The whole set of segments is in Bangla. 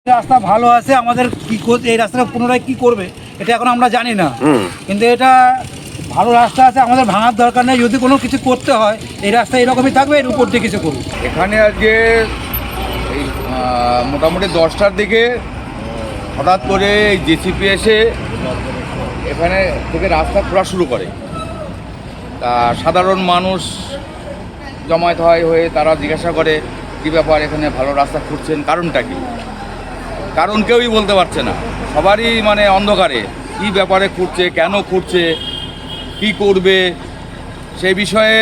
রাস্তা ভালো আছে, আমাদের কি এই রাস্তাটা পুনরায় কি করবে এটা এখন আমরা জানি না, কিন্তু এটা ভালো রাস্তা আছে, আমাদের ভাঙার দরকার নেই। যদি কোনো কিছু করতে হয় এই রাস্তা এরকমই থাকবে, এর উপর দিয়ে কিছু করুন। এখানে আজকে এই মোটামুটি 10টার দিকে হঠাৎ করে এই জেসিপি এসে এখানে থেকে রাস্তা খোঁড়া শুরু করে। তা সাধারণ মানুষ জমায়েত হয়ে তারা জিজ্ঞাসা করে কী ব্যাপার, এখানে ভালো রাস্তা খুঁড়ছেন, কারণটা কি? কারণ কেউই বলতে পারছে না, সবারই মানে অন্ধকারে কী ব্যাপারে খুঁড়ছে, কেন খুঁড়ছে, কী করবে সেই বিষয়ে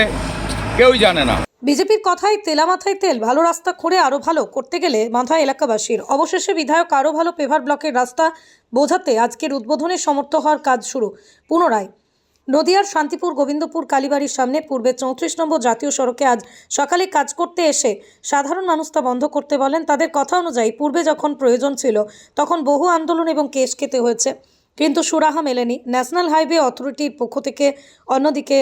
কেউই জানে না। বিজেপির কথায় তেলা মাথায় তেল, ভালো রাস্তা খুঁড়ে আরও ভালো করতে গেলে মাথায় এলাকাবাসীর। অবশেষে বিধায়ক আরও ভালো পেভার ব্লকের রাস্তা বোঝাতে আজকের উদ্বোধনে সমর্থ হওয়ার কাজ শুরু। পুনরায় নদিয়ার শান্তিপুর গোবিন্দপুর কালীবাড়ির সামনে পূর্বে 34 নম্বর জাতীয় সড়কে আজ সকালে কাজ করতে এসে সাধারণ মানুষ তা বন্ধ করতে বলেন। তাদের কথা অনুযায়ী পূর্বে যখন প্রয়োজন ছিল তখন বহু আন্দোলন এবং কেস খেতে হয়েছে, কিন্তু সুরাহা মেলেনি ন্যাশনাল হাইওয়ে অথরিটির পক্ষ থেকে। অন্যদিকে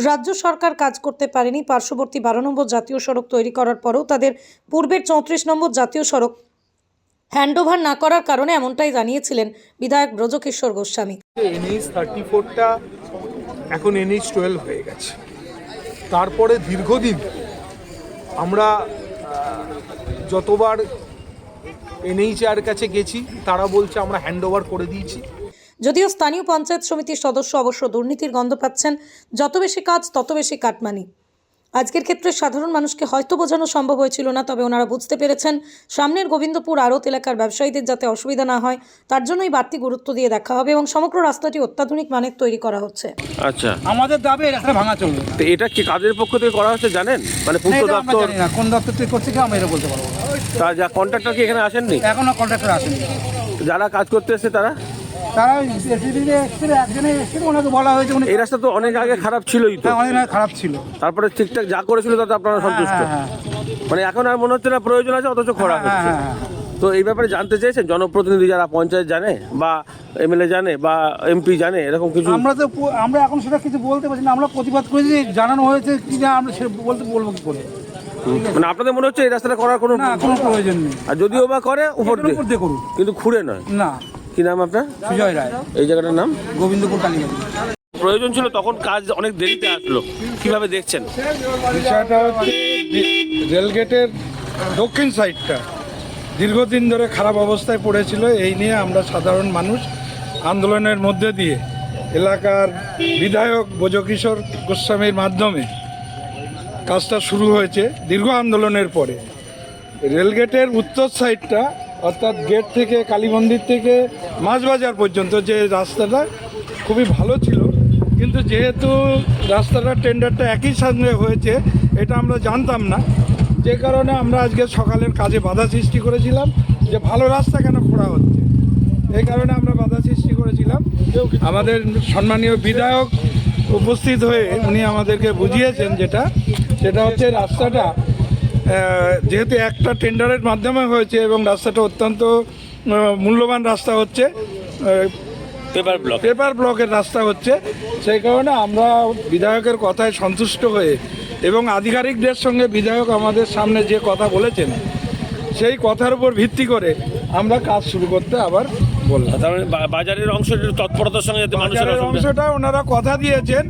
রাজ্য সরকার কাজ করতে পারেনি। পার্শ্ববর্তী 12 নম্বর জাতীয় সড়ক তৈরি করার পরেও তাদের পূর্বের 34 নম্বর জাতীয় সড়ক হ্যান্ডওভার না করার কারণে এমনটাই জানিয়েছিলেন বিধায়ক ব্রজকিশোর গোস্বামী। NH 34টা এখন NH 12 হয়ে গেছে। তারপরে দীর্ঘদিন আমরা যতবার NHR কাছে গেছি তারা বলছে আমরা হ্যান্ডওভার করে দিয়েছি। যদিও স্থানীয় পঞ্চায়েত সমিতির সদস্য অবশ্য দুর্নীতির গন্ধ পাচ্ছেন। যত বেশি কাজ তত বেশি কাটমানি। আজকের ক্ষেত্রে সাধারণ মানুষকে হয়তো বোঝানো সম্ভব হয়েছিল না, তবে ওনারা বুঝতে পেরেছেন সামনের গোবিন্দপুর আড়ত এলাকার ব্যবসায়ীদের যাতে অসুবিধা না হয় তার জন্যই বাড়তি গুরুত্ব দিয়ে দেখা হবে এবং সমগ্র রাস্তাটি অত্যাধুনিক মানের তৈরি করা হচ্ছে। আচ্ছা, আমাদের দাবি এই রাস্তা ভাঙা চলবে না। তো এটা কি কাদের পক্ষ থেকে করা হচ্ছে জানেন? মানে পূর্ত এটা আমরা দপ্তর, জানি না কোন দপ্তর থেকে করছে কি আমরা এটা বলতে পারবো না। তা যা কন্ট্রাক্টর কি এখানে আসেননি? এখনো কন্ট্রাক্টর আসেনি। যারা কাজ করতে এসেছে তারা একজনে এসেছিল, ওনাকে বলা হয়েছে উনি। এই রাস্তা তো অনেক আগে খারাপ ছিলই তো, অনেক খারাপ ছিল, তারপরে ঠিকঠাক যা করেছিল তাতে আপনারা সন্তুষ্ট? হ্যাঁ। মানে এখন আর মনে হচ্ছে না প্রয়োজন আছে, অথচ খরা হচ্ছে। তো এই ব্যাপারে জানতে চাইছেন জনপ্রতিনিধি যারা পঞ্চায়েত জানে বা MLA জানে বা MP জানে এরকম কিছু? আমরা এখন সেটা কিছু বলতে পারছি না। আমরা প্রতিবাদ করেছি, জানানো হয়েছে কি না আমরা সে বলবো কি করে। মানে আপনাদের মনে হচ্ছে এই রাস্তাটা করার কোনো প্রয়োজন নেই, আর যদিও বা করে উপর দিয়ে করুন, কিন্তু খুঁড়ে নয়। না। কি নাম আপনার? সুজয় রায়। এই জায়গাটার নাম গোবিন্দপুর কালীবাড়ি। প্রয়োজন ছিল তখন কাজ অনেক দেরিতে আসলো, কিভাবে দেখছেন বিষয়টা? হচ্ছে রেলগেটের দক্ষিণ সাইডটা দীর্ঘদিন ধরে খারাপ অবস্থায় পড়েছিল। এই নিয়ে আমরা সাধারণ মানুষ আন্দোলনের মধ্যে দিয়ে এলাকার বিধায়ক ব্রজকিশোর গোস্বামীর মাধ্যমে কাজটা শুরু হয়েছে দীর্ঘ আন্দোলনের পরে। রেলগেটের উত্তর সাইডটা অর্থাৎ গেট থেকে কালীমন্দির থেকে মাছবাজার পর্যন্ত যে রাস্তাটা খুবই ভালো ছিল, কিন্তু যেহেতু রাস্তাটার টেন্ডারটা একই সঙ্গে হয়েছে এটা আমরা জানতাম না, যে কারণে আমরা আজকে সকালের কাজে বাধা সৃষ্টি করেছিলাম যে ভালো রাস্তা কেন খোঁড়া হচ্ছে, এই কারণে আমরা বাধা সৃষ্টি করেছিলাম। আমাদের সম্মানীয় বিধায়ক উপস্থিত হয়ে উনি আমাদেরকে বুঝিয়েছেন সেটা হচ্ছে রাস্তাটা যেহেতু একটা টেন্ডারের মাধ্যমে হয়েছে এবং রাস্তাটা অত্যন্ত মূল্যবান রাস্তা হচ্ছে, পেপার ব্লকের রাস্তা হচ্ছে, সেই কারণে আমরা বিধায়কের কথায় সন্তুষ্ট হয়ে এবং আধিকারিকদের সঙ্গে বিধায়ক আমাদের সামনে যে কথা বলেছেন সেই কথার উপর ভিত্তি করে আমরা কাজ শুরু করতে আবার বললাম। তার মানে বাজারের অংশটা তৎপরতার সঙ্গে যাতে বাজারের অংশটা ওনারা কথা দিয়েছেন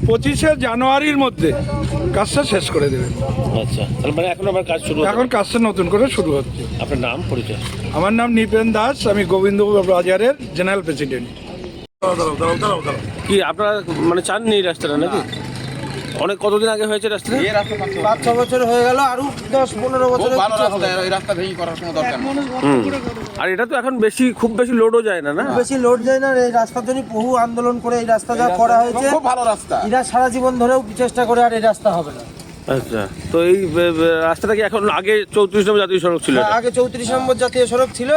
25শে জানুয়ারির মধ্যে কাজটা শেষ করে দেবেন। আচ্ছা, তার মানে এখন আবার কাজ শুরু, এখন কাজটা নতুন করে শুরু হচ্ছে। আপনার নাম পরিচয়? আমার নাম নিপেন দাস, আমি গোবিন্দপুর বাজারের জেনারেল প্রেসিডেন্ট। কি আপনারা মানে চাননি এই রাস্তাটা নাকি? অনেক কতদিন আগে হয়েছে রাস্তাটা? 5-6 বছর হয়ে গেল, আরো 10-15 বছর। এই রাস্তা ভেঙে করার কোনো দরকার নেই। আর এটা তো এখন খুব বেশি লোডও যায় না, না বেশি লোড যায় না। এই রাস্তার জন্য বহু আন্দোলন করে এই রাস্তাটা করা হয়েছে। খুব ভালো রাস্তা, এরা সারা জীবন ধরেও চেষ্টা করে, আর এই রাস্তা হবে না। আচ্ছা, তো এই রাস্তাটা কি এখন আগে 34 নম্বর জাতীয় সড়ক ছিল? আগে 34 নম্বর জাতীয় সড়ক ছিল,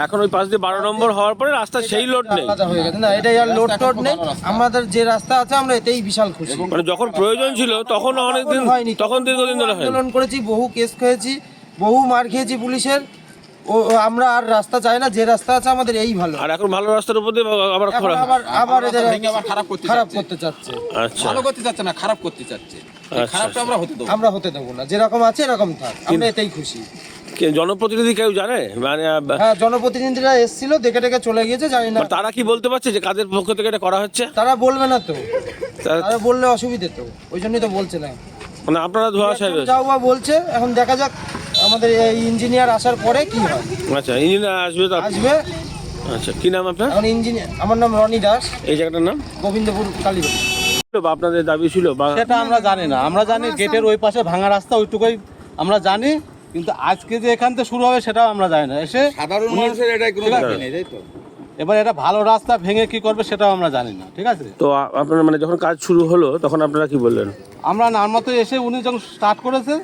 এখন ওই পাশ দিয়ে 12 নম্বর হওয়ার পরে রাস্তা সেই লোড নেই। আলাদা হয়ে গেছে। না, এটা আর লোড টোড নেই। আমাদের যে রাস্তা আছে আমরা এতেই বিশাল খুশি। মানে যখন প্রয়োজন ছিল তখন অনেকদিন, তখন দীর্ঘদিন ধরে হয় আন্দোলন করেছি, বহু কেস খেয়েছি, বহু মার খেয়েছি পুলিশের। আমরা আর রাস্তা চাই না, যে রাস্তা আছে আমাদের এই ভালো। আর এখন ভালো রাস্তার উপর দিয়ে আবার আবার এদের খারাপ করতে চাচ্ছে। আচ্ছা, ভালো করতে চাচ্ছে না, খারাপ করতে চাচ্ছে। খারাপটা আমরা হতে দেবো না, যেরকম আছে এরকম থাক, আমরা এতেই খুশি। জনপ্রতিনিধি কেউ জানে মানে হ্যাঁ, জনপ্রতিনিধিরা এসেছিল, দেখে দেখে চলে গিয়েছে, জানি না। তারা কি বলতে পারছে যে কাদের পক্ষ থেকে এটা করা হচ্ছে? তারা বলবে না তো, তারা- তারা বললে অসুবিধে তো, ওই জন্যই তো বলছে না। মানে আপনারা ধোঁয়াশায় রয়েছে। যাও বা বলছে, এখন দেখা যাক আমাদের এই ইঞ্জিনিয়ার আসার পরে কি হয়। আচ্ছা, ইঞ্জিনিয়ার আসবে তো? আসবে। আচ্ছা, কি নাম আপনার? এখন ইঞ্জিনিয়ার, আমার নাম রনি দাস, এই জায়গাটার নাম গোবিন্দপুর কালীবাড়ি। বা আপনাদের দাবি ছিল বা সেটা আমরা জানি না, আমরা জানি গেটের ওই পাশে ভাঙা রাস্তা, ওইটুকুই আমরা জানি, কিন্তু আজকে যে এখান থেকে শুরু হবে সেটাও আমরা জানি না। এসে সাধারণ মানুষের এটাই কোনো দাবি নেই, তাই তো? এবার এটা ভালো রাস্তা ভেঙে কি করবে সেটাও আমরা জানি না, ঠিক আছে? তো আপনারা মানে যখন কাজ শুরু হলো তখন আপনারা কি বললেন? আমরা নার মতো এসে উনি যখন স্টার্ট করেছে,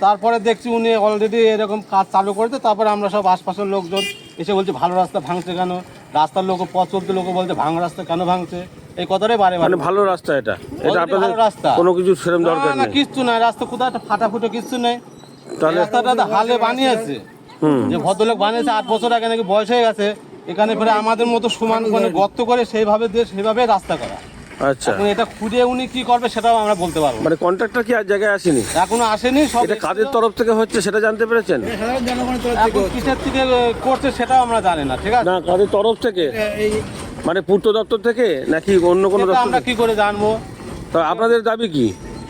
তারপরে দেখছি উনি অলরেডি এরকম কাজ চালু করেছে, তারপরে আমরা সব আশপাশের লোকজন এসে বলছে ভালো রাস্তা ভাঙছে কেন, রাস্তার লোক পথ চলতে লোক বলছে ভাঙা রাস্তা কেন ভাঙছে, এই কথাটাই বারে মানে বারে। ভালো রাস্তা এটা এটা Already আপনাদের ভালো রাস্তা। কোনো কিছু সেরকম দরকার না, নেই? কিচ্ছু নাই, রাস্তা কোথাও একটা ফাটাফুটো কিচ্ছু নেই। তাহলে রাস্তাটা তো হালে বানিয়েছে, যে ভদ্রলোক বানিয়েছে, 8 বছর আগে নাকি বয়স হয়ে গেছে, এখানে ফেরে আমাদের মতো সমান করে গর্ত করে সেইভাবে দিয়ে সেইভাবে রাস্তা করা। আচ্ছা, এখন এটা খুঁড়ে উনি কি করবে সেটাও আমরা বলতে পারবো না। মানে কন্ট্রাক্টর কি আর জায়গায় আসেনি? এখনো আসেনি, সব এটা কাদের তরফ থেকে হচ্ছে সেটা জানতে পেরেছেন? সাধারণ জনগণের তরফ থেকে এখন কিসের থেকে করছে সেটাও আমরা জানি না, ঠিক আছে? না, কাদের তরফ থেকে? এই মানে পূর্ত দপ্তর থেকে নাকি অন্য কোনো সেটা দপ্তর আমরা থেকে? কি করে জানবো? তো আপনাদের দাবি কি?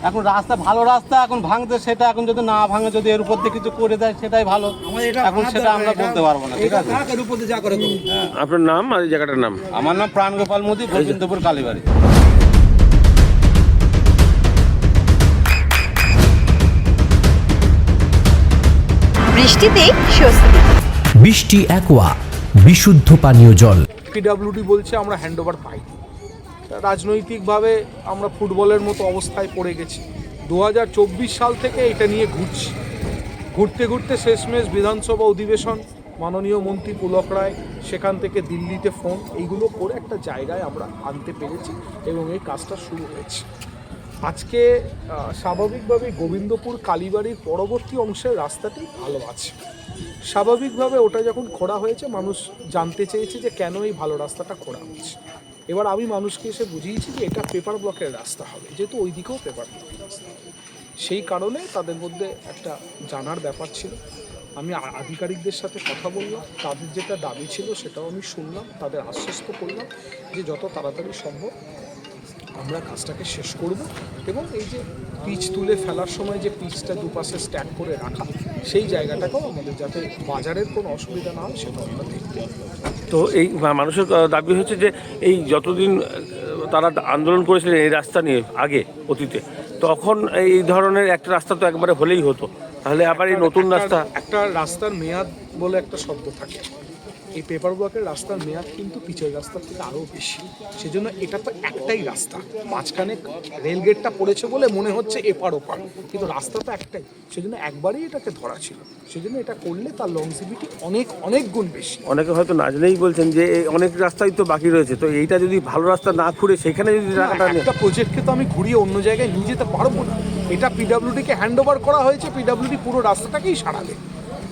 এখন রাস্তা ভালো রাস্তা এখন ভাঙতে, সেটা এখন যদি না ভাঙে, যদি এর উপর দিয়ে কিছু করে দেয় সেটাই ভালো। আমাদের এটা এখন সেটা আমরা বলতে পারবো না, ঠিক এটা আছে? থাক, এর উপর দিয়ে যা করে করুক। আপনার নাম আর এই জায়গাটার নাম? আমার নাম প্রাণগোপাল মোদী, গোবিন্দপুর কালীবাড়ি। বৃষ্টিতেই স্বস্তি। বৃষ্টি অ্যাকোয়া বিশুদ্ধ পানীয় জল। পিডাব্লিউডি বলছে আমরা হ্যান্ডওভার পাইনি। রাজনৈতিকভাবে আমরা ফুটবলের মতো অবস্থায় পড়ে গেছি। 2024 সাল থেকে এটা নিয়ে ঘুরছি, ঘুরতে ঘুরতে শেষমেশ বিধানসভা অধিবেশন, মাননীয় মন্ত্রী পুলক রায়, সেখান থেকে দিল্লিতে ফোন, এইগুলো করে একটা জায়গায় আমরা আনতে পেরেছি এবং এই কাজটা শুরু হয়েছে। আজকে স্বাভাবিকভাবেই গোবিন্দপুর কালীবাড়ির পরবর্তী অংশের রাস্তাটি ভালো আছে। স্বাভাবিকভাবে ওটা যখন খোঁড়া হয়েছে, মানুষ জানতে চেয়েছে যে কেন এই ভালো রাস্তাটা খোঁড়া হচ্ছে। এবার আমি মানুষকে এসে বুঝিয়েছি যে এটা পেপার ব্লকের রাস্তা হবে, যেহেতু ওই দিকেও পেপার ব্লকের রাস্তা। সেই কারণে তাদের মধ্যে একটা জানার ব্যাপার ছিল। আমি আধিকারিকদের সাথে কথা বললাম, তাদের যেটা দাবি ছিল সেটাও আমি শুনলাম, তাদের আশ্বস্ত করলাম যে যত তাড়াতাড়ি সম্ভব আমরা কাজটাকে শেষ করব এবং এই যে পিচ তুলে ফেলার সময় যে পিচটা দুপাশে স্ট্যাক করে রাখা, সেই জায়গাটাকেও আমাদের যাতে বাজারের কোনো অসুবিধা না হয় সেটা আমরা দেখতে। তো এই মানুষের দাবি হচ্ছে যে এই যতদিন তারা আন্দোলন করেছিলেন এই রাস্তা নিয়ে আগে অতীতে, তখন এই ধরনের একটা রাস্তা তো একবারে হলেই হতো, তাহলে আবার এই নতুন রাস্তা? একটা রাস্তার মেয়াদ বলে একটা শব্দ থাকে, এই পেপার ব্লকের রাস্তার মেয়াদ কিন্তু পিচের রাস্তার থেকে আরও বেশি। সেজন্য এটা তো একটাই রাস্তা, মাঝখানে রেলগেটটা পড়েছে বলে মনে হচ্ছে এপার ওপার, কিন্তু রাস্তা তো একটাই। সেজন্য একবারই এটাকে ধরা ছিল, সেজন্য এটা করলে তার লংজিভিটি অনেক অনেক গুণ বেশি। অনেকে হয়তো না জেনেই বলছেন যে এই অনেক রাস্তাই তো বাকি রয়েছে, তো এইটা যদি ভালো রাস্তা না খুঁড়ে সেখানে যদি টাকাটা নেই। একটা প্রজেক্টকে তো আমি ঘুরিয়ে অন্য জায়গায় নিয়ে যেতে পারবো না। এটা পিডাব্লিউডিকে হ্যান্ড ওভার করা হয়েছে, পিডাব্লিউডি পুরো রাস্তাটাকেই সারাবে,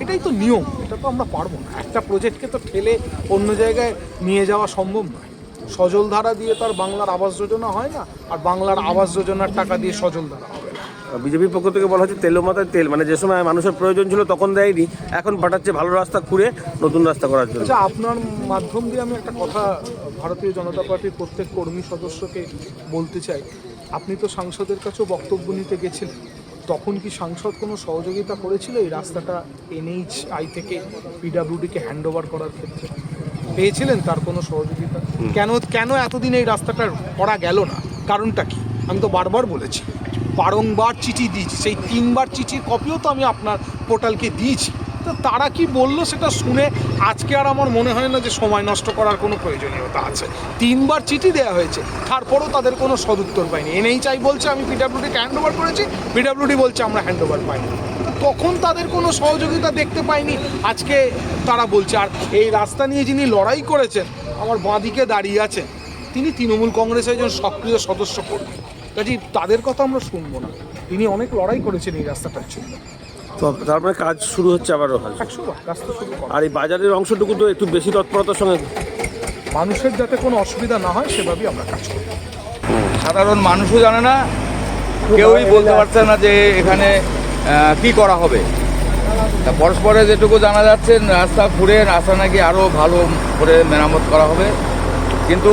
এটাই তো নিয়ম। এটা তো আমরা পারবো না, একটা প্রজেক্টকে তো ঠেলে অন্য জায়গায় নিয়ে যাওয়া সম্ভব নয়। সজল ধারা দিয়ে তার বাংলার আবাস যোজনা হয় না, আর বাংলার আবাস যোজনার টাকা দিয়ে সজল ধারা হবে না। বিজেপির পক্ষ থেকে বলা হচ্ছে তেলো মাথায় তেল, মানে যে সময় মানুষের প্রয়োজন ছিল তখন দেয়নি, এখন পাঠাচ্ছে ভালো রাস্তা খুঁড়ে নতুন রাস্তা করার জন্য। আচ্ছা, আপনার মাধ্যম দিয়ে আমি একটা কথা ভারতীয় জনতা পার্টির প্রত্যেক কর্মী সদস্যকে বলতে চাই। আপনি তো সাংসদের কাছেও বক্তব্য নিতে গেছিলেন, তখন কি সাংসদ কোনো সহযোগিতা করেছিল এই রাস্তাটা NHI থেকে পিডাব্লিউডিকে হ্যান্ড ওভার করার ক্ষেত্রে? পেয়েছিলেন তার কোনো সহযোগিতা? কেন এতদিন এই রাস্তাটা করা গেল না? কারণটা কি? আমি তো বারবার বলেছি, বারংবার চিঠি দিয়েছি, সেই 3বার চিঠির কপিও তো আমি আপনার পোর্টালকে দিয়েছি। তো তারা কি বললো সেটা শুনে আজকে আর আমার মনে হয় না যে সময় নষ্ট করার কোনো প্রয়োজনীয়তা আছে। 3বার চিঠি দেওয়া হয়েছে, তারপরও তাদের কোনো সদুত্তর পাইনি। NHI বলছে আমি পিডাব্লিউডিকে হ্যান্ড ওভার করেছি, পিডাব্লিউডি বলছে আমরা হ্যান্ড ওভার পাইনি। তখন তাদের কোনো সহযোগিতা দেখতে পাইনি, আজকে তারা বলছে। আর এই রাস্তা নিয়ে যিনি লড়াই করেছেন, আমার বাঁদিকে দাঁড়িয়ে আছেন, তিনি তৃণমূল কংগ্রেসের একজন সক্রিয় সদস্য কর্মী, কাজেই তাদের কথা আমরা শুনবো না। তিনি অনেক লড়াই করেছেন এই রাস্তাটার জন্য। তো তারপরে কাজ শুরু হচ্ছে আবারও? 100বার রাস্তা শুরু করা। আর এই বাজারের অংশটুকু তো একটু বেশি তৎপরতার সঙ্গে, মানুষের যাতে কোনো অসুবিধা না হয় সেভাবেই আমরা কাজ করি। সাধারণ মানুষও জানে না, কেউই বলতে পারছে না যে এখানে কি করা হবে। তা পরস্পরে যেটুকু জানা যাচ্ছে রাস্তা ঘুরে রাস্তা নাকি আরও ভালো করে মেরামত করা হবে। কিন্তু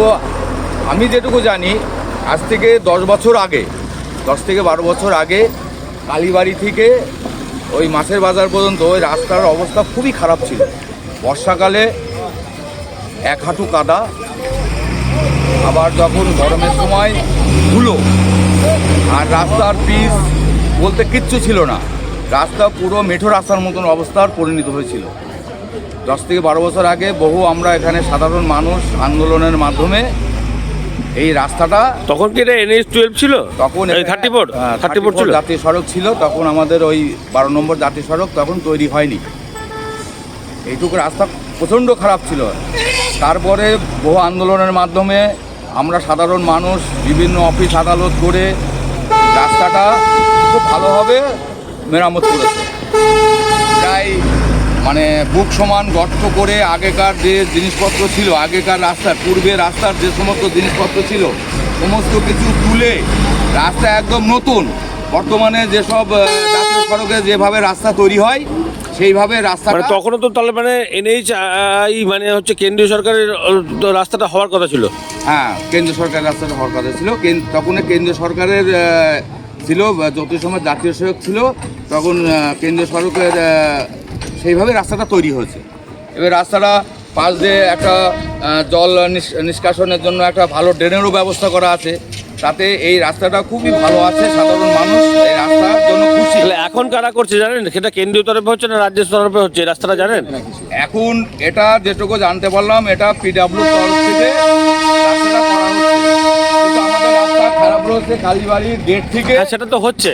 আমি যেটুকু জানি আজ থেকে 10 বছর আগে, 10 থেকে 12 বছর আগে কালীবাড়ি থেকে ওই মাছের বাজার পর্যন্ত ওই রাস্তার অবস্থা খুবই খারাপ ছিল। বর্ষাকালে 1 হাঁটু কাদা, আবার যখন গরমের সময় ধুলো, আর রাস্তার পিচ বলতে কিচ্ছু ছিল না। রাস্তা পুরো মেঠো রাস্তার মতন অবস্থার পরিণত হয়েছিল। 10 থেকে 12 বছর আগে বহু আমরা এখানে সাধারণ মানুষ আন্দোলনের মাধ্যমে এই রাস্তাটা, তখন কি এটা NH-12 ছিল? তখন 34 ছিল, জাতীয় সড়ক ছিল। তখন আমাদের ওই 12 নম্বর জাতীয় সড়ক তখন তৈরি হয়নি। এইটুকু রাস্তা প্রচণ্ড খারাপ ছিল। তারপরে বহু আন্দোলনের মাধ্যমে আমরা সাধারণ মানুষ বিভিন্ন অফিস আদালত করে রাস্তাটা খুব ভালোভাবে মেরামত করেছে। প্রায় মানে বুক সমান গর্ত করে আগেকার যে জিনিসপত্র ছিল, আগেকার রাস্তার পূর্বে রাস্তার যে সমস্ত জিনিসপত্র ছিল সমস্ত কিছু তুলে রাস্তা একদম নতুন। বর্তমানে যেসব জাতীয় সড়কে যেভাবে রাস্তা তৈরি হয় সেইভাবে রাস্তা, তখনও তো তাহলে মানে NH মানে হচ্ছে কেন্দ্রীয় সরকারের রাস্তাটা হওয়ার কথা ছিল। হ্যাঁ, কেন্দ্রীয় সরকারের রাস্তাটা হওয়ার কথা ছিল। তখন কেন্দ্রীয় সরকারের ছিল, যত সময় জাতীয় সড়ক ছিল তখন কেন্দ্রীয় সড়কের সেইভাবে রাস্তাটা তৈরি হয়েছে। এবার রাস্তাটা পাশ দিয়ে একটা জল নিষ্কাশনের জন্য একটা ভালো ড্রেনেরও ব্যবস্থা করা আছে। তাতে এই রাস্তাটা খুবই ভালো আছে। সাধারণ মানুষ এই রাস্তার জন্য খুশি। তাহলে এখন কারা করছে জানেন? সেটা কেন্দ্রীয় তরফে হচ্ছে না রাজ্যের তরফে হচ্ছে এই রাস্তাটা জানেন? এখন এটা যেটুকু জানতে পারলাম এটা PW তরফ থেকে রাস্তাটা করা হচ্ছে। কিন্তু আমাদের রাস্তা খারাপ রয়েছে কালীবাড়ির গেট থেকে। সেটা তো হচ্ছে,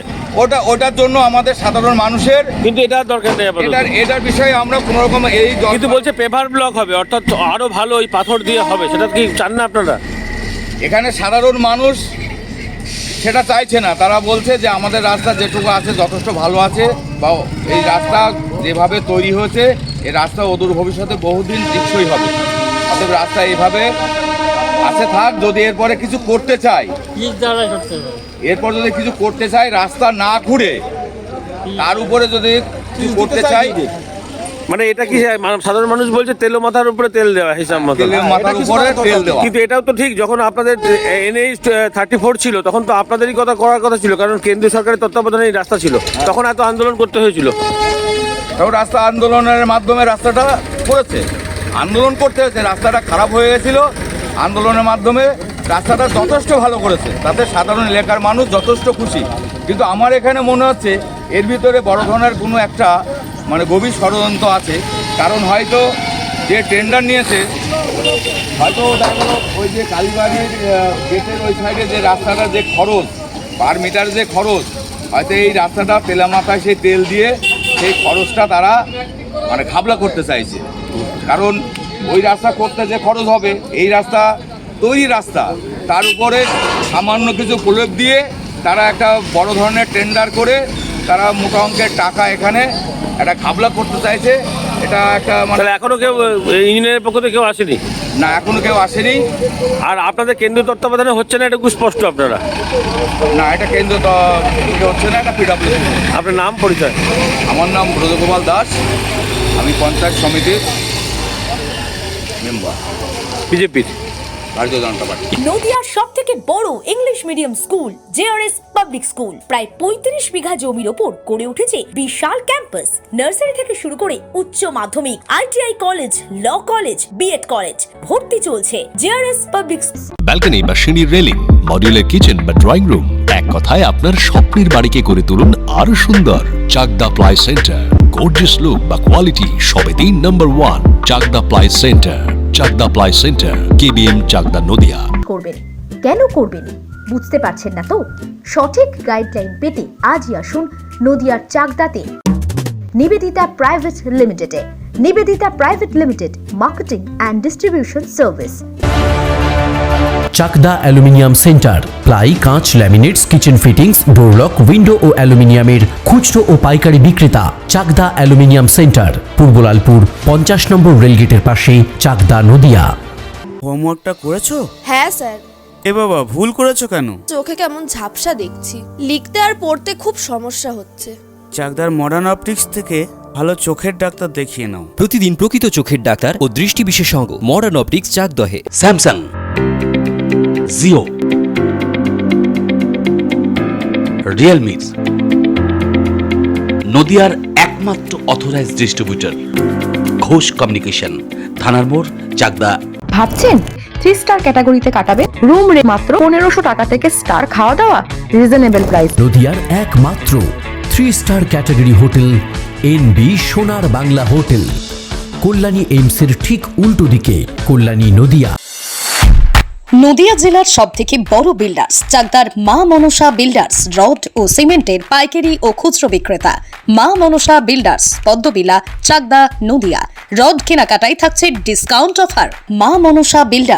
ওটার জন্য আমাদের সাধারণ মানুষের, কিন্তু এটা দরকার নেই আপাতত। এটার বিষয়ে আমরা কোনো রকম এই কিন্তু বলছে পেভার ব্লক হবে, অর্থাৎ আরো ভালো ওই পাথর দিয়ে হবে। সেটা কি চান না আপনারা? এখানে সাধারণ মানুষ সেটা চাইছে না। তারা বলছে যে আমাদের রাস্তা যেটুকু আছে যথেষ্ট ভালো আছে, বা এই রাস্তা যেভাবে তৈরি হয়েছে এই রাস্তা অদূর ভবিষ্যতে বহুদিন টেকসই হবে। অতএব রাস্তা এইভাবে আছে থাক। যদি এরপরে কিছু করতে চাই, এরপর যদি কিছু করতে চাই রাস্তা না ঘুরে তার উপরে যদি কিছু করতে চাই, মানে এটা কি সাধারণ মানুষ বলছে তেল মাথার উপরে তেল দেওয়া হিসাব মতো, তেলের মাথার উপরে তেল দেওয়া। কিন্তু এটাও তো ঠিক, যখন আপনাদের NH-34 ছিল তখন তো আপনাদেরই কথা করার কথা ছিল, কারণ কেন্দ্রীয় সরকারের তত্ত্বাবধানে এই রাস্তা ছিল। তখন এত আন্দোলন করতে হয়েছিল। তখন রাস্তা আন্দোলনের মাধ্যমে রাস্তাটা করেছে, আন্দোলন করতে হয়েছে। রাস্তাটা খারাপ হয়ে গেছিল, আন্দোলনের মাধ্যমে রাস্তাটা যথেষ্ট ভালো করেছে। তাতে সাধারণ এলাকার মানুষ যথেষ্ট খুশি। কিন্তু আমার এখানে মনে হচ্ছে এর ভিতরে বড় ধরনের কোনো একটা মানে গভীর ষড়যন্ত্র আছে। কারণ হয়তো যে টেন্ডার নিয়েছে, হয়তো ওই যে কালীবাড়ির গেটের ওই সাইডে যে রাস্তাটার যে খরচ, পার মিটার যে খরচ, হয়তো এই রাস্তাটা তেলা মাথায় সেই তেল দিয়ে সেই খরচটা তারা মানে ঘাবলা করতে চাইছে। কারণ ওই রাস্তা করতে যে খরচ হবে, এই রাস্তা তৈরি রাস্তা, তার উপরে সামান্য কিছু প্রলেপ দিয়ে তারা একটা বড় ধরনের টেন্ডার করে তারা মোটা অঙ্কের টাকা এখানে একটা ঘাবলা করতে চাইছে। এটা একটা মানে এখনো কেউ ইঞ্জিনিয়ারের পক্ষ থেকে কেউ আসেনি? না, এখনো কেউ আসেনি। আর আপনাদের কেন্দ্রীয় তত্ত্বাবধানে হচ্ছে না, এটা খুব স্পষ্ট আপনারা? না, এটা কেন্দ্র তো হচ্ছে না, এটা PW। আপনার নাম পরিচয়? আমার নাম ব্রজগোপাল দাস, আমি পঞ্চায়েত সমিতির মেম্বার, বিজেপির, ভারতীয় জনতা পার্টি। নদিয়ার সব থেকে বড় English medium school JRS public school, প্রায় 35 বিঘা জমির ওপর গড়ে উঠেছে বিশাল ক্যাম্পাস। নার্সারি থেকে শুরু করে উচ্চ মাধ্যমিক, ITI college, law college, B.Ed college, ভর্তি চলছে। JRS পাবলিক ব্যালকনি বা সিঁড়ির রেলিং, মডিউলার কিচেন বা ড্রয়িং রুম, এক কথায় আপনার স্বপ্নের বাড়িকে করে তুলুন আরো সুন্দর। Chakdah ply centre, gorgeous look বা কোয়ালিটি সবে 3 number 1 Chakdah ply centre. Chakdah ply centre, KBM, Chakdah, Nadia. করবেন কেন করবেন বুঝতে পারছেন না তো? সঠিক গাইডলাইন পেতে আজই আসুন নদিয়ার চাকদাতে নিবেদিতা প্রাইভেট লিমিটেডে। Nivedita private limited, marketing and distribution service. Chakdah aluminium centre, ply, কাঁচ, laminates, kitchen fittings, door lock, window ও অ্যালুমিনিয়ামের খুচরো ও পাইকারি বিক্রেতা। Chakdah aluminium centre, Purbalalpur 50 number রেলগেটের পাশে, চাকদা, নদিয়া। হোমওয়ার্কটা করেছো? হ্যাঁ স্যার। এ বাবা, ভুল করেছো কেন? চোখে কেমন ঝাপসা দেখছি, লিখতে আর পড়তে খুব সমস্যা হচ্ছে। চাকদার মডার্ন অপটিক্স থেকে ভালো চোখের ডাক্তার দেখিয়ে নাও। প্রতিদিন প্রকৃত চোখের ডাক্তার ও দৃষ্টি বিশেষজ্ঞ মডার্ন অপটিক্স চাকদহে। স্যামসাং, জিও, রিয়েলমি, নদিয়ার একমাত্র অথরাইজড ডিস্ট্রিবিউটর ঘোষ কমিউনিকেশন, থানার মোড়, চাকদা। ভাবছেন 3 স্টার ক্যাটাগরিতে কাটাবে? রুম রে মাত্র 1500 টাকা থেকে স্টার, খাওয়া দাওয়া রিজনেবল প্রাইস। নদিয়ার একমাত্র 3 স্টার ক্যাটাগরি হোটেল এনবি সোনার বাংলা হোটেল, কল্যাণী এইমসের ঠিক উল্টো দিকে, কল্যাণী নদিয়া। নদিয়া জেলার সবথেকে বড় বিল্ডার্স চাকদার মা মনসা বিল্ডার্স, রড ও সিমেন্টের পাইকারি ও খুচরো বিক্রেতা। মা মনসা বিল্ডার্স, পদ্মবিলা, চাকদা, নদিয়া। রড কেনাকাটায় থাকছে ডিসকাউন্ট অফার। মা মনসা বিল্ডার্স।